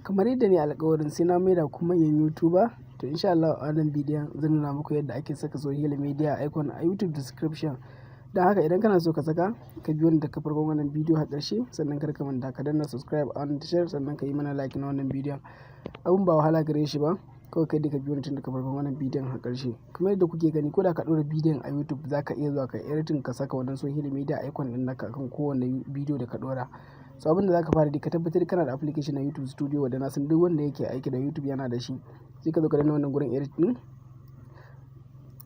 Kamar yadda ne alƙawarin sai na maida ku manyan YouTuber, to insha Allah a wannan bidiyon zan nuna muku yadda ake saka social media icon a YouTube description. Don haka idan kana so ka saka, ka biyo ni daga farkon wannan bidiyo har ƙarshe, sannan kar ka manta ka danna subscribe a wannan tashar, sannan ka yi mana like na wannan bidiyon. Abun ba wahala gare shi ba, kawai kai ka biyo ni tun daga farkon wannan bidiyon har ƙarshe. Kamar yadda kuke gani, ko da ka ɗora bidiyon a YouTube za ka iya zuwa ka editing ka saka wannan social media icon ɗin naka kan kowane bidiyo da ka ɗora. So abin da za ka fara ka tabbatar kana da application na YouTube Studio wanda na san duk wanda yake aiki da YouTube yana da shi. Sai ka zo ka danna wannan gurin edit ɗin.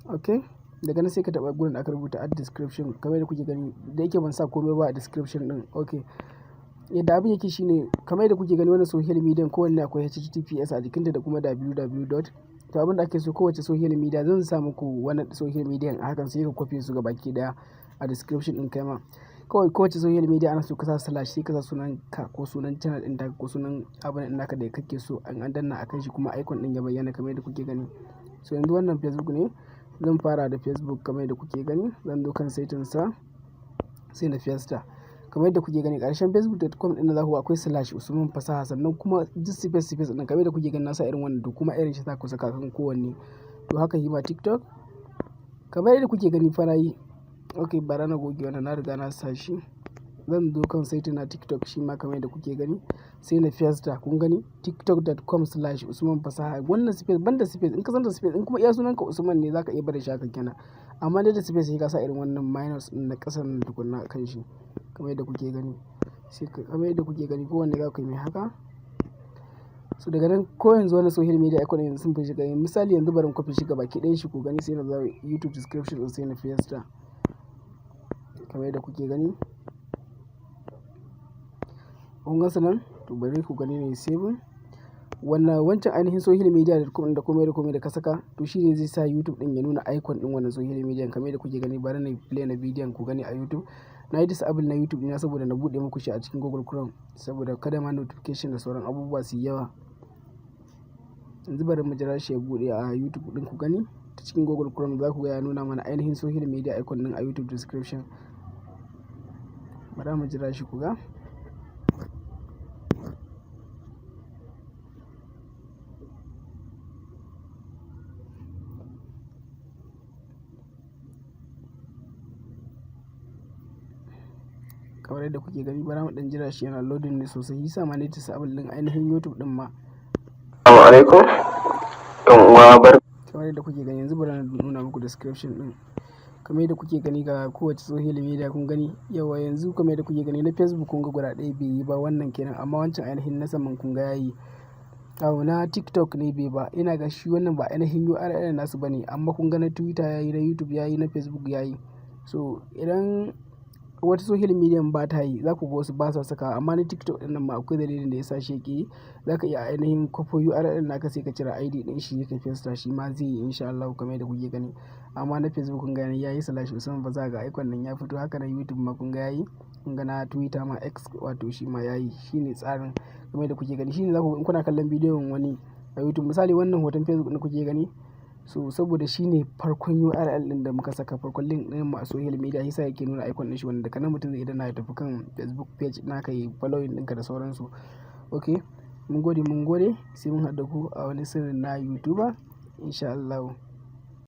Okay, daga nan sai ka taɓa gurin da aka rubuta add description. Kamar yadda kuke gani, da yake ban sa komai ba a description ɗin. Okay, yadda abin yake shine kamar yadda kuke gani wannan social media kowanne akwai HTTPS a jikinta da kuma www. To abin da ake so kowace social media zan sa muku wannan social media a hakan sai ka copy su gabaki daya a description ɗin kai ma. Kawai kowace social media ana so ka sa slash, sai ka sa sunan ka ko sunan channel ɗin ka ko sunan abin ɗin naka da kake so an danna akan shi kuma icon ɗin ya bayyana kamar yadda kuke gani. So yanzu wannan Facebook ne, zan fara da Facebook kamar yadda kuke gani. Zan zo kan setting sa sai na fiyasta. Kamar yadda kuke gani ƙarshen facebook.com ɗin da za ku akwai slash Usman Fasaha, sannan kuma duk space ɗin kamar yadda kuke gani na sa irin wannan, to kuma irin shi za ku saka kan kowanne. To haka yi ma TikTok kamar yadda kuke gani fara yi. Okay, bara na goge wannan, na riga na sa shi. Zan zo kan site na TikTok shi ma kamar yadda kuke gani sai na fiyasta. Kun gani tiktok.com/Usman Fasaha. Wannan space banda space, in ka san da space in kuma iya sunan ka Usman ne zaka iya bada shi haka kenan, amma dai da space sai ka sa irin wannan minus din na kasan tukunna kan shi kamar yadda kuke gani. Sai kamar yadda kuke gani kowanne za ku yi mai haka. So daga nan ko yanzu wannan social media icon yanzu sun fi shiga. Misali yanzu bari in copy shi gaba ki ɗayan shi ku gani sai na zo YouTube description din sai na fiyasta kamar yadda kuke gani. Kun ga sanan, to bari ku gani ne save. Wannan wancan ainihin social media da komai da ka saka, to shi ne zai sa YouTube din ya nuna icon din wannan social media kamar yadda kuke gani. Bari na play na bidiyon ku gani a YouTube. Na yi disable na YouTube ina saboda na bude muku shi a cikin Google Chrome saboda kada ma notification da sauran abubuwa su yi yawa. Yanzu bari mu jira shi ya bude a YouTube din ku gani ta cikin Google Chrome. Za ku ga ya nuna mana ainihin social media icon din a YouTube description. Bari mu jira shi ku ga. Kamar yadda kuke gani, bara mu dan jira shi yana loading ne sosai. Yasa ma ne ta sabon din ainihin YouTube din ma. Assalamu alaikum. Kamar yadda kuke gani yanzu bari na nuna muku description din. Kamar yadda kuke gani ga kowace social media kun gani. Yawa yanzu kamar yadda kuke gani na Facebook kun ga guda ɗaya bai yi ba wannan kenan, amma wancan ainihin na saman kun ga yayi. Na TikTok ne bai ba. Ina ga shi wannan ba ainihin URL nasu bane, amma kun ga na Twitter yayi, na YouTube yayi, na Facebook yayi. So idan wata social media ba ta yi za ku ga wasu ba sa saka, amma na TikTok din nan ma akwai dalilin da ya sa shi yake yi. Za ka iya ainihin copy URL naka sai ka cire ID din shi ka fiyasta shi ma zai yi insha Allah kamar yadda kuke gani. Amma na Facebook kun ga yayi slash Usman Fasaha ga icon nan ya fito. Haka na YouTube ma kun ga yayi. Kun ga na Twitter ma X wato shi ma yayi. Shine tsarin kamar yadda kuke gani. Shine za ku in kuna kallon bidiyon wani a YouTube, misali wannan hoton Facebook din kuke gani. So saboda shine farkon URL din da muka saka, farkon link din mu a social media, yasa yake nuna icon din shi wanda daga nan mutum zai idan na tafi kan Facebook page naka yi following ɗinka da sauransu. Okay, mun gode sai mun haɗa ku a wani sirrin na YouTuber insha Allah.